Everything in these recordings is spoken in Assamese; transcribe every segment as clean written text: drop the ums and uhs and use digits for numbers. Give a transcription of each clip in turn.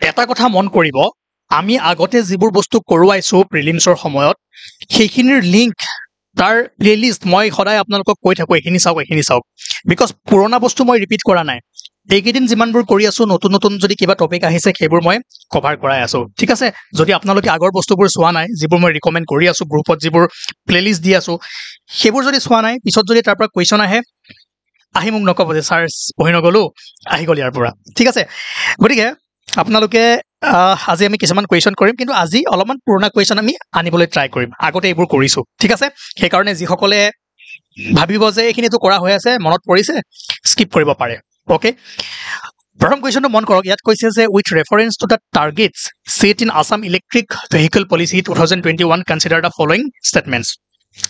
এটা কথা মন কৰিব আমি আগতে যিবোৰ বস্তু কৰোৱাইছো প্ৰিলিমছৰ সময়ত সেইখিনিৰ লিংক তাৰ প্লেলিষ্ট মই সদায় আপোনালোকক কৈ থাকো এইখিনি চাওক বিকজ পুৰণা বস্তু মই ৰিপিট কৰা নাই এইকেইদিন যিমানবোৰ কৰি আছো নতুন নতুন যদি কিবা টপিক আহিছে সেইবোৰ মই কভাৰ কৰাই আছো ঠিক আছে যদি আপোনালোকে আগৰ বস্তুবোৰ চোৱা নাই যিবোৰ মই ৰিকমেণ্ড কৰি আছো গ্ৰুপত যিবোৰ প্লেলিষ্ট দি আছো সেইবোৰ যদি চোৱা নাই পিছত যদি তাৰ পৰা কুৱেশ্যন আহি মোক নকব যে ছাৰ পঢ়ি নগলো আহি গ'ল ইয়াৰ পৰা ঠিক আছে গতিকে আপোনালোকে আজি আমি কিছুমান কুৱেশ্যন কৰিম কিন্তু আজি অলপমান পুৰণা কুৱেশ্যন আমি আনিবলৈ ট্ৰাই কৰিম আগতে এইবোৰ কৰিছো ঠিক আছে সেইকাৰণে যিসকলে ভাবিব যে এইখিনিতো কৰা হৈ আছে মনত পৰিছে স্কিপ কৰিব পাৰে ওকে প্ৰথম কুৱেশ্যনটো মন কৰক ইয়াত কৈছে যে with reference to the targets set in Assam electric vehicle policy 2021 consider the following statements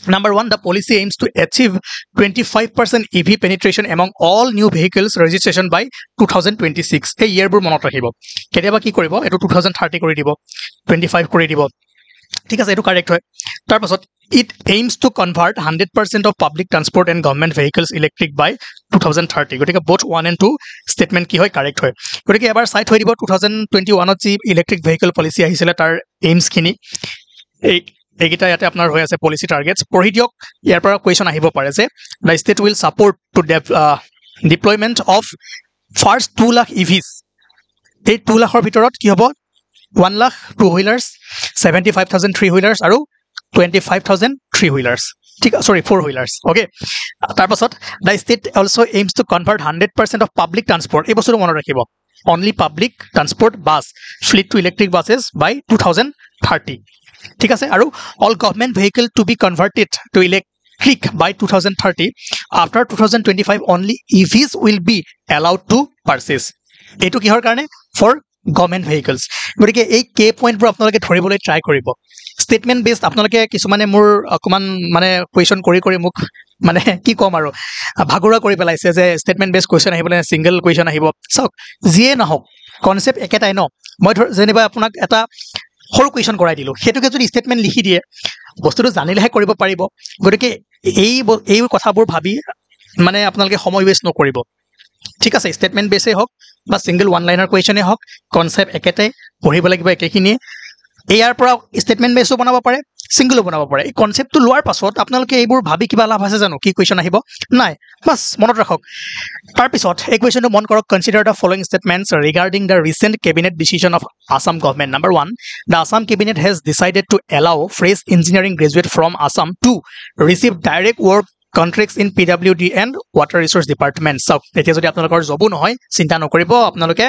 Number 1, the policy aims to achieve 25% EV penetration among all new vehicles registration by 2026. এই yearবোৰ মনত ৰাখিব কেতিয়াবা কি কৰিব এটো 2030 কৰি দিব 25 কৰি দিব ঠিক আছে এটো কাৰেক্ট হয় তাৰ পাছত it aims to convert 100% of public transport and government vehicles electric by 2030 গতিকে both 1 and 2 statement কি হয় কাৰেক্ট হয় গতিকে এবাৰ সাইড হৈ দিব 2021 ত যি ইলেক্ট্ৰিক ভেহিকল পলিচি আহিছিল তাৰ এইমছ খিনি এইগিটা ইয়াতে আপোনাৰ হৈ আছে পলিসি টাৰ্গেটস পঢ়ি দিয়ক ইয়াৰ পৰা কোৱেশ্চন আহিব পাৰে যে the state will support to deployment of first 2 lakh EVs এই 2 লাখৰ ভিতৰত কি হ'ব 1 lakh two wheelers 75000 three wheelers আৰু 25000 থ্ৰী হুইলাৰ্স ঠিক সৰি ফ'ৰ হুইলাৰ্স ওকে তাৰ পাছত the state also aims to convert 100% of public transport এই বস্তুটো মনত ৰাখিব only public transport bus fleet to electric buses by 2030 ঠিক আছে আৰু all government vehicle to be converted to electric by 2030 after 2025 only EVs will be allowed to purchase এটো কিহৰ কাৰণে for government vehicles গতিকে এই কে পইণ্টবোৰ আপোনালোকে ধৰিবলৈ ট্ৰাই কৰিব ষ্টেটমেন্ট বেসড আপোনালোকে কিছুমানে মোৰ অকমান মানে কোৱেশ্চন কৰি মোক মানে কি কম আৰু ভাগুৰা কৰি পেলাইছে যে ষ্টেটমেন্ট বেসড কোৱেশ্চন আহিবলৈ সিঙ্গেল কোৱেশ্চন আহিব সক যিয়ে নহওক কনসেপ্ট একেটাই ন মই যেনিবা আপোনাক এটা হৰ কোৱেশ্চন কৰাই দিলো হেতুকে যদি ষ্টেটমেন্ট লিখি দিয়ে বস্তুটো জানিলেহে কৰিব পাৰিব গতিকে এই কথাবোৰ ভাবি মানে আপোনালোকে সময় ওয়েষ্ট নকৰিব ঠিক আছে ষ্টেটমেন্ট বেসে হওক বা সিঙ্গেল ওয়ান লাইনাৰ কোৱেশ্চনে হওক কনসেপ্ট একেটাই পঢ়িব লাগিব একেখিনি ইয়াৰ পৰা ষ্টেটমেন্ট বেসও বনাব পাৰে সিঙ্গেলও বনাব পাৰে এই কনসেপ্টটো লোৱাৰ পাছত আপোনালোকে এইবোৰ ভাবি কিবা লাভ আছে জানো কি কোৱেশ্চন আহিব নাই বাস মনত ৰাখক তাৰ পিছত এই কোৱেশ্চনটো মন কৰক consider the following statements regarding the recent cabinet decision of Assam government number 1 the Assam cabinet has decided to allow fresh engineering graduate from Assam to receive direct work contracts in PWD and water resource department so এতিয়া যদি আপোনালোকৰ জবো নহয় চিন্তা নকৰিব আপোনালোকে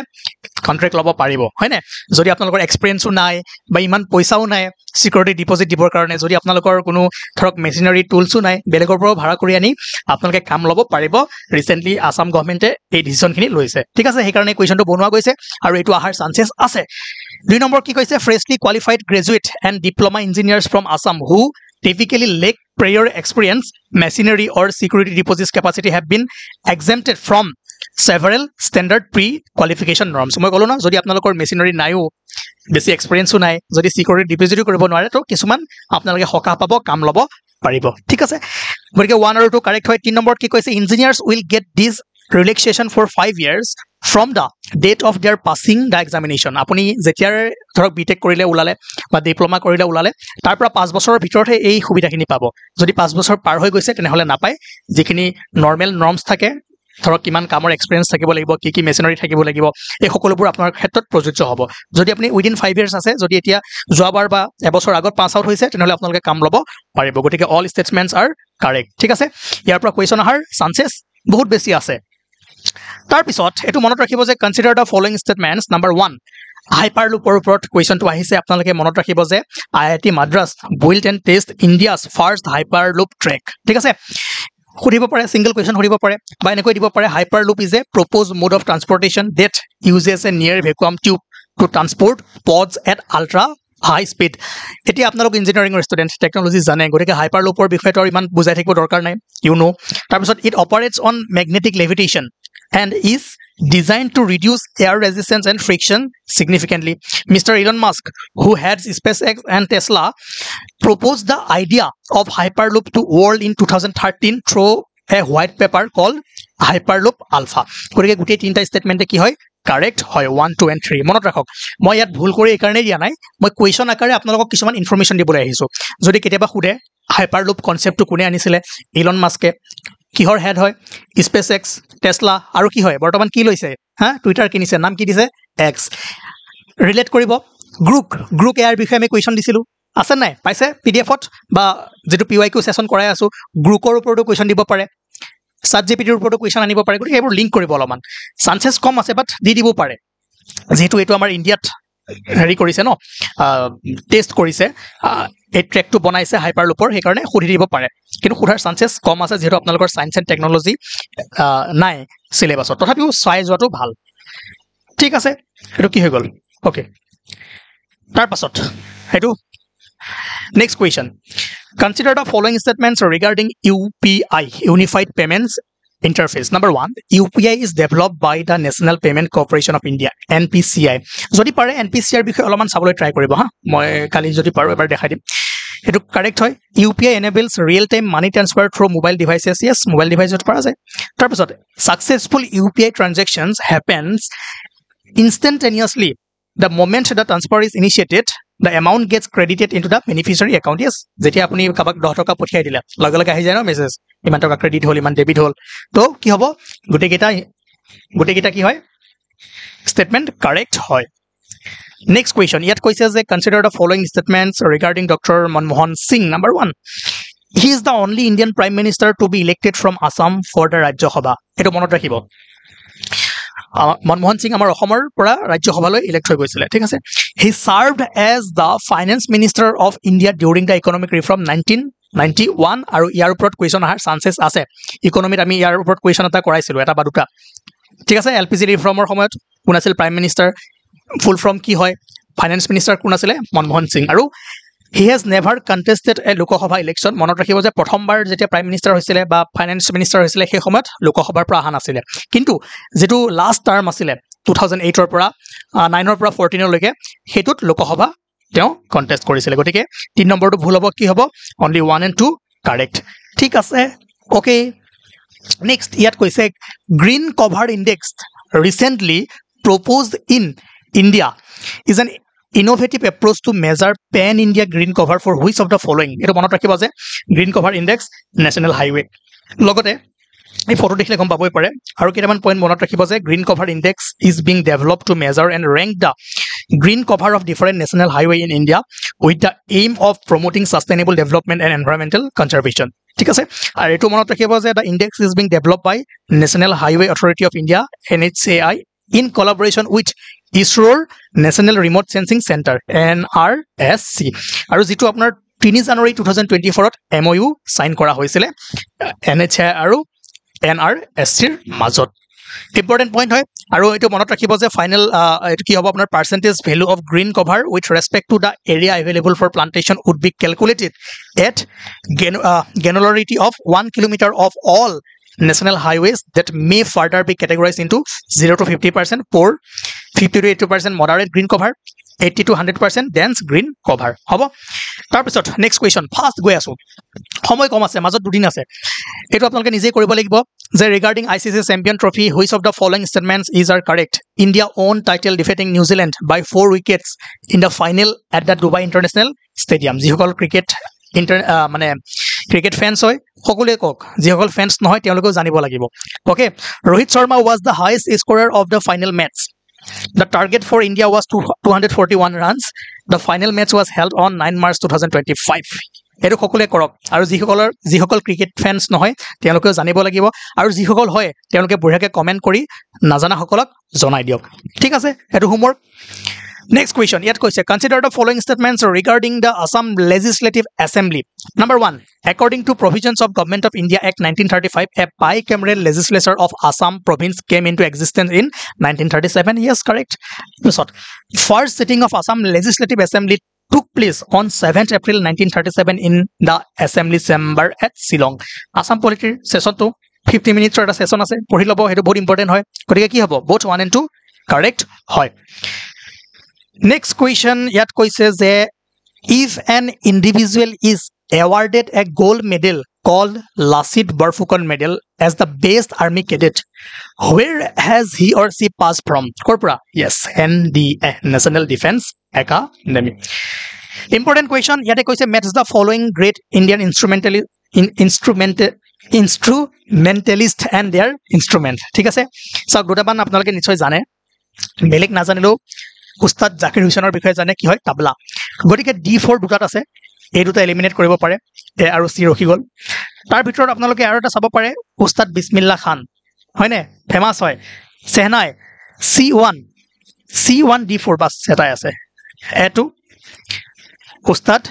কন্ট্ৰাক্ট লব পাৰিব হয়নে যদি আপোনালোকৰ এক্সপেৰিয়েন্সও নাই বা ইমান পইচাও নাই সিকিউৰিটি ডিপোজিট দিবৰ কাৰণে যদি আপোনালোকৰ কোনো ধৰক মেচিনাৰী টুলসও নাই বেলেগৰ পৰা ভাড়া কৰি আনি আপোনালোকে কাম লব পাৰিব ৰিসেন্টলি আসাম গভৰ্ণমেণ্টে এই ডিসিশনখিনি লৈছে ঠিক আছে সেই কাৰণে কোৱেশ্চনটো বনোৱা গৈছে আৰু এটো আহাৰ চান্সেস আছে 2 নম্বৰ কি কৈছে freshly qualified graduate and diploma engineers from Assam who typically lack prior experience machinery or security deposits capacity have been exempted from several standard pre-qualification norms মই কলো না যদি আপোনালোকৰ মেচিনাৰী নাইও বেছি এক্সপেৰিয়েন্সও নাই যদি সিকিউৰিটি ডিপোজিট কৰিব নোৱাৰে তো কিছুমান আপোনালোকে হকা পাব কাম লব পাৰিব ঠিক আছে গতিকে 1 আৰু 2 কাৰেক্ট হয় 3 নম্বৰ কি কৈছে engineers will get this relaxation for 5 years from the date of their passing the examination আপুনি যেতিয়াৰ ধৰক বিটেক কৰিলে উলালে বা ডিপ্লোমা কৰিলে উলালে তাৰ পৰা 5 বছৰৰ ভিতৰতে এই সুবিধাখিনি পাব যদি 5 বছৰ পাৰ হৈ গৈছে তেনেহলে নাপায় যিখিনি নৰমাল নৰ্মছ থাকে ধৰক কিমান কামৰ এক্সপেৰিয়েন্স থাকিব লাগিব কি মেচিনাৰী থাকিব লাগিব এই সকলোবোৰ আপোনাৰ ক্ষেত্ৰত প্ৰযোজ্য হ'ব যদি আপুনি উইদিন 5 ইয়াৰ্স আছে যদি এতিয়া যোৱাবাৰ বা এবছৰ আগত পাস আউট হৈছে তেনেহলে আপোনালোকে কাম ল'ব পাৰিব গতিকে অল ষ্টেটমেন্টস আৰ কাৰেক্ট ঠিক আছে ইয়াৰ পৰা কোৱেশ্চন আহাৰ চান্সেস বহুত বেছি আছে তাৰ পিছত এটো মনত ৰাখিব যে consider the following statements number 1 হাইপাৰলুপৰ ওপৰত কোৱেশ্চনটো আহিছে আপোনালোকে মনত ৰাখিব যে IIT Madras build and test India's first hyperloop track ঠিক আছে খুদিব পাৰে সিঙ্গেল কোৱেশ্চন খুদিব পাৰে বা এনেকৈ দিব পাৰে hyperloop is a propose mode of transportation that uses a near vacuum tube to transport pods at ultra high speed এতিয়া আপোনালোক ইঞ্জিনিয়াৰিং ষ্টুডেন্ট টেকনলজি জানে গতিকে হাইপাৰলুপৰ বিষয়টো ইমান বুজাই থাকিব দৰকাৰ নাই ইউ নো তাৰ পিছত it operates on magnetic levitation and is designed to reduce air resistance and friction significantly. Mr. Elon Musk, who heads SpaceX and Tesla, proposed the idea of Hyperloop to world in 2013 through a white paper called Hyperloop Alpha. গতিকে গোটেই তিনটা ষ্টেটমেন্টে কি হয় কাৰেক্ট হয় 1 2 and 3 মনত ৰাখক মই ইয়াত ভুল কৰি এই কাৰণে দিয়া নাই মই কোৱেশ্চন আকাৰে আপোনালোকক কিছুমান ইনফৰমেশন দিবলৈ আহিছো যদি কেতিয়াবা খুদে হাইপাৰলুপ কনসেপ্টটো কোনে আনিছিলে ইলন মাস্কে কিহৰ হেড হয় স্পেসএক্স টেসলা আৰু কি হয় বৰ্তমান কি লৈছে হা টুইটাৰ কিনিছে নাম কি দিছে এক্স ৰিলেট কৰিব গ্ৰুক এয়াৰ বিষয়ে আমি কোৱেশ্চন দিছিলো আছে নাই পাইছে পিডিএফত বা যেটো পিওয়াইকিউ সেশন কৰাই আছো গ্ৰুকৰ ওপৰতো কোৱেশ্চন দিব পাৰে ChatGPTৰ ওপৰতো কোৱেশ্চন আনিব পাৰে গতিকে এইবোৰ লিংক কৰিব অলপমান চান্সেছ কম আছে বাট দি দিব পাৰে যেহেতু এটো আমাৰ ইন্ডিয়াত হেৰি কৰিছে ন টেষ্ট কৰিছে এই ট্ৰেকটো বনাইছে হাইপাৰলুপৰ সেই কাৰণে খুদি দিব পাৰে কিন্তু খুদাৰ চান্সেছ কম আছে যেহেতু আপোনালোকৰ সায়েন্স এণ্ড টেকনলজি নাই সিলেবাছত তথাপিও চাই যোৱাটো ভাল ঠিক আছে এটো কি হৈ গল ওকে তাৰ পাছত হেতু next question consider the following statements regarding UPI Unified Payments Interface number 1 UPI is developed by the National Payment Corporation of India NPCI যদি পাৰে NPCI ৰ বিষয়ে অলপমান চাবলৈ ট্ৰাই কৰিব হা মই কালি যদি পাৰো এবাৰ দেখাই দিম এটো কাৰেক্ট হয় UPI enables real time money transfer through mobile devices yes mobile device পৰা যায় তাৰ পিছত successful UPI transactions happens instantaneously the moment the transfer is initiated the amount gets credited into the beneficiary account yes যেতি আপুনি কাবাক 10 টকা পঠিয়াই দিলে লগে লগে আহি যায় ন মেসেজ ইমান টকা ক্ৰেডিট হল ইমান ডেবিট হল তো কি হ'ব গুটে কেটা কি হয় statement correct হয় next question ইয়াত কৈছে যে consider the following statements regarding Dr. Manmohan Singh number 1 he is the only Indian prime minister to be elected from Assam for the Rajya Sabha এটো মনত ৰাখিব Manmohan Singh আমাৰ অসমৰ পৰা ৰাজ্য সভালৈ ইলেক্ট হৈ গৈছিল ঠিক আছে he served as the finance minister of India during the economic reform 1991 আৰু ইয়াৰ ওপৰত কোৱেশ্চন আহাৰ চান্সেছ আছে ইকোনমিত আমি ইয়াৰ ওপৰত কোৱেশ্চন এটা কৰাইছিলো এটা বা দুটা ঠিক আছে এলপিজি ৰিফৰ্মৰ সময়ত কোন আছিল প্ৰাইম মিনিষ্টাৰ ফুল ফৰ্ম কি হয় ফাইনান্স মিনিষ্টাৰ কোন আছিল মনমোহন সিং আৰু he has never contested a Lok Sabha election মনত ৰাখিব যে প্ৰথমবাৰ যেতিয়া প্ৰাইম মিনিষ্টাৰ হৈছিল বা ফাইনান্স মিনিষ্টাৰ হৈছিল সেই সময়ত লোকসভাৰ পৰা আহা নাছিল কিন্তু যেটো লাষ্ট টাৰ্ম আছিল 2008 ৰ পৰা 9 ৰ পৰা 14 লৈকে হেতুত লোকসভা তেওঁ কন্টেস্ট কৰিছিল গতিকে 3 নম্বৰটো ভুল হ'ব কি হ'ব only 1 and 2 correct ঠিক আছে ওকে next ইয়াত কৈছে green cover index recently proposed in India is an innovative approach to measure pan India green cover for which of the following এটো মনত ৰাখিবা যে green cover index national highway লগতে এই ফটো দেখিলে গম পাবই পাৰে আৰু কেইটামান পইণ্ট মনত ৰাখিব যে green cover index is being developed to measure and rank the green cover of different national highway in India with the aim of promoting sustainable development and environmental conservation ঠিক আছে আৰু এটো মনত ৰাখিব যে the index is being developed by National Highway Authority of India NHAI in collaboration with ISROৰ National Remote Sensing Center NRSC আৰু যেটো আপোনাৰ 3 জানুৱাৰী 2024 ত MOU সাইন কৰা হৈছিল NHAI আৰু NRSC ৰ মাজত important point হয় আৰু এটো মনত ৰাখিব যে ফাইনাল এটো কি হ'ব আপোনাৰ percentage value of green cover with respect to the area available for plantation would be calculated at granularity of 1 kilometer of all national highways that may further be categorized into 0 to 50% poor 50 to 80% moderate green cover 80 to 100% dense green cover হ'ব তাৰ পিছত next question fast গৈ আছো সময় কম আছে মাজত দুদিন আছে এটো আপোনালোকে নিজে কৰিব লাগিব যে regarding ICC champion trophy which of the following statements is are correct India own title defeating New Zealand by 4 wickets in the final at the Dubai International Stadium যিসকল ক্ৰিকেট মানে ক্ৰিকেট ফ্যান্স হয় সকলোৱে কক যিসকল ফ্যান্স নহয় তেওঁলোকেও জানিব লাগিব okay Rohit Sharma was the highest scorer of the final match The target for India was 241 runs. The final match was held on 9 March 2025. এটো সকলে কৰক আৰু যিসকল ক্ৰিকেট ফ্যান্স নহয় তেওঁলোকে জানিব লাগিব আৰু যিসকল হয় তেওঁলোকে বঢ়িয়াকে কমেন্ট কৰি নাজানা সকলক জনাই দিয়ক ঠিক আছে এটো হোমৱৰ্ক Next question yet কৈছে consider the following statements regarding the Assam Legislative Assembly number 1 according to provisions of Government of India Act 1935 a bicameral legislature of Assam province came into existence in 1937 yes correct first sitting of Assam Legislative Assembly took place on 7th April 1937 in the assembly chamber at Shillong Assam polity session to 50 minutes এটা session আছে পঢ়ি লব হেতু বহুত ইম্পৰ্টেন্ট হয় গতিকে কি হ'ব both 1 and 2 correct হয় Next question yat koise je if an individual is awarded a gold medal called Lasit Barfukan Medal as the best army cadet. Where has he or she passed from? Corpora. Yes, NDA, National Defense Academy. Important question. Yate koise match the following great Indian instrumentalist and their instrument. ঠিক আছে সব দুটামান আপোনালোকে নিশ্চয় জানে বেলেগ নাজানিলেও উস্তাদ জাকিৰ হুছেইনৰ বিষয়ে জানে কি হয় তাবলা গতিকে D4 দুটাত আছে এই দুটা এলিমিনেট কৰিব পাৰে এ আৰু সি ৰখি গল তাৰ ভিতৰত আপোনালোকে আৰু এটা চাব পাৰে উস্তাদ বিসমিল্লাহ খান হয়নে ফেমাস হয় সেহনাই C1 D4 বাস এটাই আছে এ2 উস্তাদ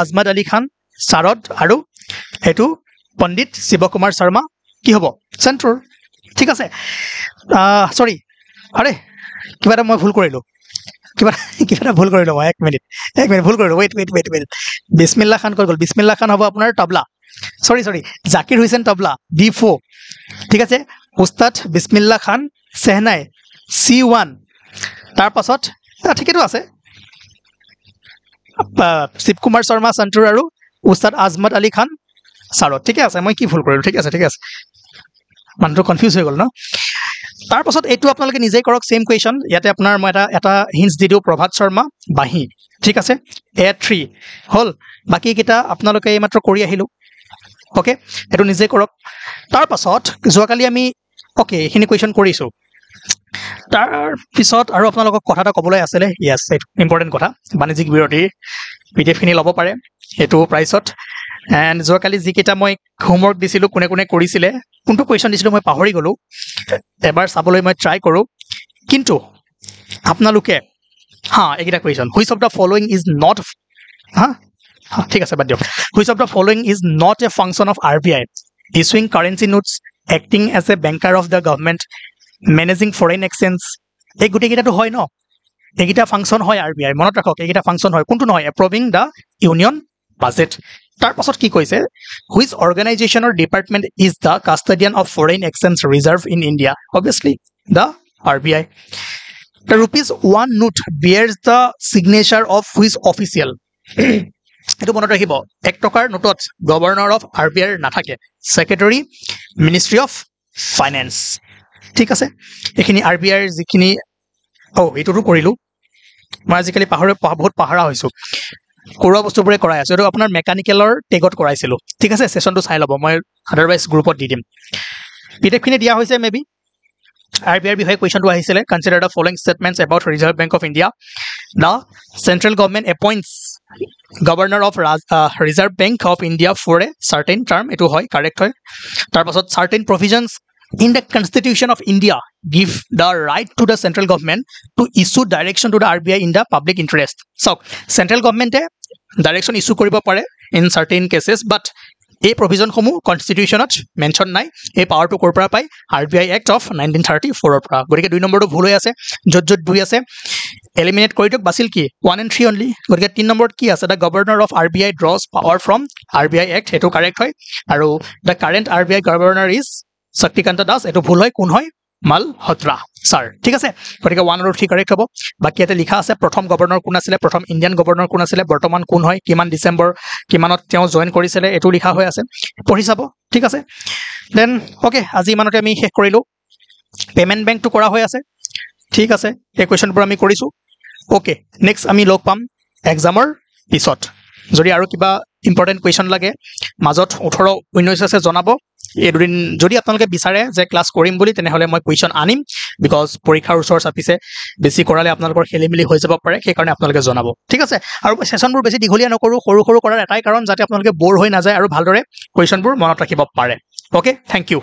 আজমত আলী খান শাৰদ আৰু এটো পণ্ডিত শিৱকুমাৰ শৰ্মা কি হ'ব চেন্ট্ৰৰ ঠিক আছে সৰি আৰে কিবা এটা মই ভুল কৰিলো কিবা ভুল কৰিলো মই এক মিনিট ভুল কৰিলো ওয়েট বিসমিল্লাহ খান কৈ গল বিসমিল্লাহ খান হ'ব আপোনাৰ তবলা সৰি জাকিৰ হুছেইন তবলা D4 ঠিক আছে উস্তাদ বিসমিল্লাহ খান সেহনাই C1 তাৰ পাছত ঠিকটো আছে শিৱকুমাৰ শৰ্মা চেন্ট্ৰৰ আৰু উস্তাদ আজমত আলী খান শাৰদ ঠিক আছে মই কি ভুল কৰিলো ঠিক আছে মানুহটো কনফিউজ হৈ গল ন তাৰ পাছত এটো আপোনালোকে নিজে কৰক সেম কোৱেশ্চন ইয়াতে আপোনাৰ মই এটা হিন্টস দি দিও প্ৰভাত শৰ্মা বাহি ঠিক আছে A3 হল বাকি কিটা আপোনালোকে এইমাত্ৰ কৰি আহিলো ওকে এটো নিজে কৰক তাৰ পাছত যোৱাকালি আমি ওকে এখিনি কোৱেশ্চন কৰিছো তাৰ পিছত আৰু আপোনালোকক কথা এটা কবলৈ আছিলে ইয়েস ইম্পৰ্টেন্ট কথা বাণিজ্যিক বিৰতি পিডিএফ খিনি ল'ব পাৰে এটো প্ৰাইছত এন্ড যোৱাকালি যিকেইটা মই হোমৱৰ্ক দিছিলো কোনে কৰিছিলে কোনটো কোৱেশ্চন দিছিলো মই পাহৰি গলো এবাৰ চাবলৈ মই ট্ৰাই কৰো কিন্তু আপোনালোকে এইকেইটা question which of the following is not ঠিক আছে বাদ দিয়ক which of the following is not a function of RBI issuing currency notes acting as a banker of the government managing foreign exchange এই গোটেইকেইটাটো হয় ন এইকেইটা ফাংচন হয় RBI মনত ৰাখক এইকেইটা ফাংচন হয় কোনটো নহয় এপ্ৰুভিং দা ইউনিয়ন বাজেট তাৰ পাছত কি কৈছে which organisation or department is the custodian of foreign exchange reserve in India obviously the RBI the ₹1 note bears the signature of which official এটো মনত ৰাখিব 1 টকাৰ নোটত গভৰ্ণৰ অফ RBI নাথাকে সেক্ৰেটাৰী মিনিষ্ট্ৰি অফ ফাইনেন্স ঠিক আছে এখিনি RBI যিখিনি এইটোটো কৰিলো মই আজিকালি বহুত পাহৰা হৈছো কোৱা বস্তুবোৰে কৰাই আছে এটো আপোনাৰ মেকানিকেলৰ টেগত কৰাইছিলো ঠিক আছে সেশনটো চাই লব মই আদাৰৱাইজ গ্ৰুপত দি দিম পিডিএফ খিনি দিয়া হৈছে মেবি RBI বিষয়ে কোৱেশ্চনটো আহিছিলে consider the following statements about Reserve Bank of India the central government appoints governor of Reserve Bank of India for a certain term এটো হয় কাৰেক্ট হয় তাৰ পাছত সাৰ্টেন প্ৰভিজনস in the Constitution of India give the right to the central government to issue direction to the RBI in the public interest. So, central government direction issue koribo pare in certain cases, but a provision homu constitution mention nai a power to korpora pai RBI Act of 1934 pra gorike 2 number to bhul hoy ase jot 2 ase eliminate koritok basil ki 1 and 3 only gorike 3 number ki ase the governor of RBI draws power from RBI Act eto correct hoy aru the current RBI governor is Shaktikanta Das এটো ভুল হয় কোন হয় মালহোত্ৰা স্যাৰ ঠিক আছে গতিকে 1 আৰু 3 কাৰেক্ট হ'ব বাকি এতে লিখা আছে প্ৰথম গভৰ্ণৰ কোন আছিল প্ৰথম ইণ্ডিয়ান গভৰ্ণৰ কোন আছিল বৰ্তমান কোন হয় কিমান ডিসেম্বৰ কিমানত তেওঁ জয়েন কৰিছিল এটো লিখা হৈ আছে পঢ়ি চাব ঠিক আছে দেন ওকে আজি মানতে আমি শেষ কৰিলো পেমেন্ট বেংক টু কৰা হৈ আছে ঠিক আছে এই কোৱেশ্চনবোৰ আমি কৰিছো ওকে নেক্সট আমি লগ পাম এক্সামৰ পিছত যদি আৰু কিবা ইম্পৰ্টেন্ট কোৱেশ্চন লাগে মাজত 18 19 আছে জনাব এই দুদিন যদি আপোনালোকে বিচাৰে যে ক্লাস কৰিম বুলি তেনেহলে মই কোৱেশ্চন আনিম বিকজ পৰীক্ষাৰ ওচৰ চাপিছে বেছি কৰালে আপোনালোকৰ খেলিমেলি হৈ যাব পাৰে সেই কাৰণে আপোনালোকে জনাব ঠিক আছে আৰু সেশনবোৰ বেছি দীঘলীয়া নকৰো সৰু কৰাৰ এটাই কাৰণ যাতে আপোনালোকে বৰ হৈ নাযায় আৰু ভালদৰে কোৱেশ্চনবোৰ মনত ৰাখিব পাৰে ওকে থ্যাংক ইউ